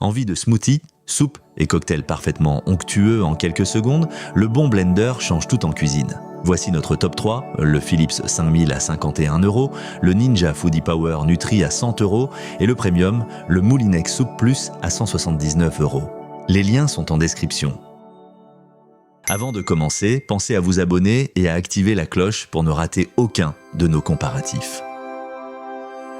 Envie de smoothie, soupe et cocktail parfaitement onctueux en quelques secondes, le bon blender change tout en cuisine. Voici notre top 3, le Philips 5000 à 51 €, le Ninja Foodie Power Nutri à 100 € et le Premium, le Moulinex Soup Plus à 179 €. Les liens sont en description. Avant de commencer, pensez à vous abonner et à activer la cloche pour ne rater aucun de nos comparatifs.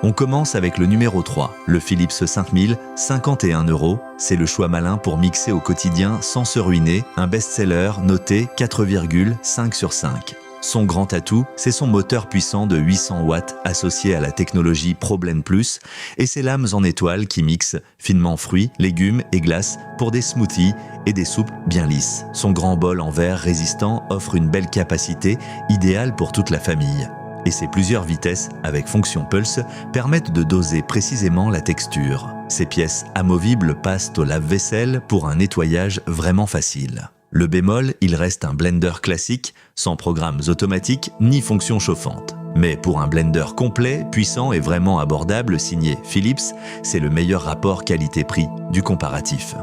On commence avec le numéro 3, le Philips 5000, 51 €. C'est le choix malin pour mixer au quotidien sans se ruiner, un best-seller noté 4,5 sur 5. Son grand atout, c'est son moteur puissant de 800 watts associé à la technologie ProBlend Plus et ses lames en étoile qui mixent finement fruits, légumes et glaces pour des smoothies et des soupes bien lisses. Son grand bol en verre résistant offre une belle capacité, idéale pour toute la famille. Et ses plusieurs vitesses, avec fonction Pulse, permettent de doser précisément la texture. Ces pièces amovibles passent au lave-vaisselle pour un nettoyage vraiment facile. Le bémol, il reste un blender classique, sans programmes automatiques ni fonction chauffante. Mais pour un blender complet, puissant et vraiment abordable signé Philips, c'est le meilleur rapport qualité-prix du comparatif.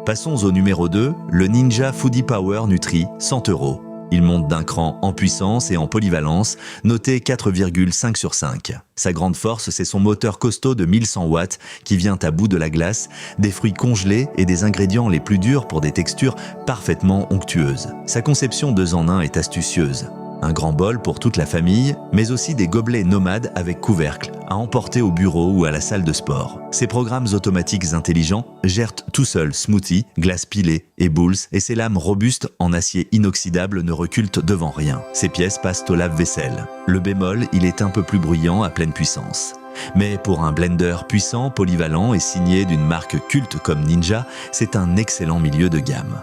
Passons au numéro 2, le Ninja Foodie Power Nutri, 100 €. Il monte d'un cran en puissance et en polyvalence, noté 4,5 sur 5. Sa grande force, c'est son moteur costaud de 1100 watts qui vient à bout de la glace, des fruits congelés et des ingrédients les plus durs pour des textures parfaitement onctueuses. Sa conception 2 en 1 est astucieuse. Un grand bol pour toute la famille, mais aussi des gobelets nomades avec couvercle à emporter au bureau ou à la salle de sport. Ces programmes automatiques intelligents gèrent tout seuls smoothies, glaces pilées et bowls et ces lames robustes en acier inoxydable ne reculent devant rien. Ces pièces passent au lave-vaisselle. Le bémol, il est un peu plus bruyant à pleine puissance. Mais pour un blender puissant, polyvalent et signé d'une marque culte comme Ninja, c'est un excellent milieu de gamme.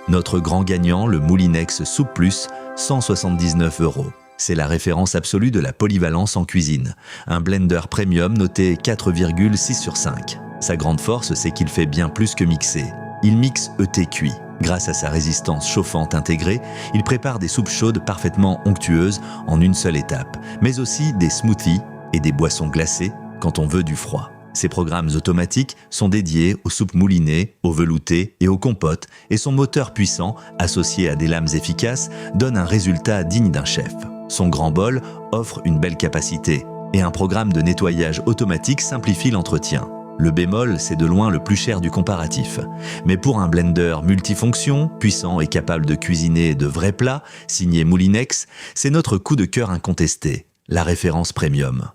Notre grand gagnant, le Moulinex Soup Plus, 179 €. C'est la référence absolue de la polyvalence en cuisine. Un blender premium noté 4,6 sur 5. Sa grande force, c'est qu'il fait bien plus que mixer. Il mixe œufs cuits. Grâce à sa résistance chauffante intégrée, il prépare des soupes chaudes parfaitement onctueuses en une seule étape, mais aussi des smoothies et des boissons glacées quand on veut du froid. Ces programmes automatiques sont dédiés aux soupes moulinées, aux veloutés et aux compotes, et son moteur puissant, associé à des lames efficaces, donne un résultat digne d'un chef. Son grand bol offre une belle capacité, et un programme de nettoyage automatique simplifie l'entretien. Le bémol, c'est de loin le plus cher du comparatif. Mais pour un blender multifonction, puissant et capable de cuisiner de vrais plats, signé Moulinex, c'est notre coup de cœur incontesté, la référence premium.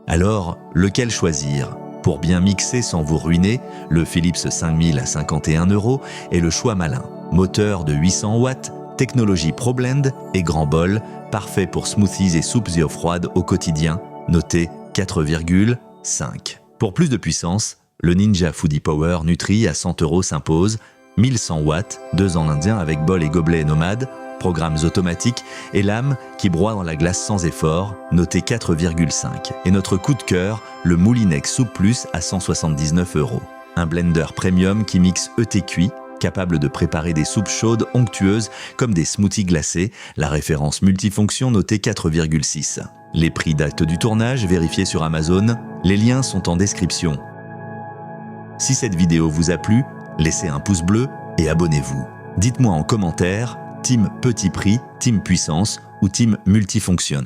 Alors, lequel choisir? Pour bien mixer sans vous ruiner, le Philips 5000 à 51 € est le choix malin. Moteur de 800 watts, technologie ProBlend et grand bol, parfait pour smoothies et soupes et eau froide au quotidien, noté 4,5. Pour plus de puissance, le Ninja Foodie Power Nutri à 100 € s'impose, 1100 watts, 2 en indien avec bol et gobelet nomade, programmes automatiques et lames qui broient dans la glace sans effort, noté 4,5. Et notre coup de cœur, le Moulinex Soup Plus à 179 €. Un blender premium qui mixe œufs cuits, capable de préparer des soupes chaudes onctueuses comme des smoothies glacés, la référence multifonction notée 4,6. Les prix d'acte du tournage vérifiés sur Amazon, les liens sont en description. Si cette vidéo vous a plu, laissez un pouce bleu et abonnez-vous. Dites-moi en commentaire, team petit prix, team puissance ou team multifonction.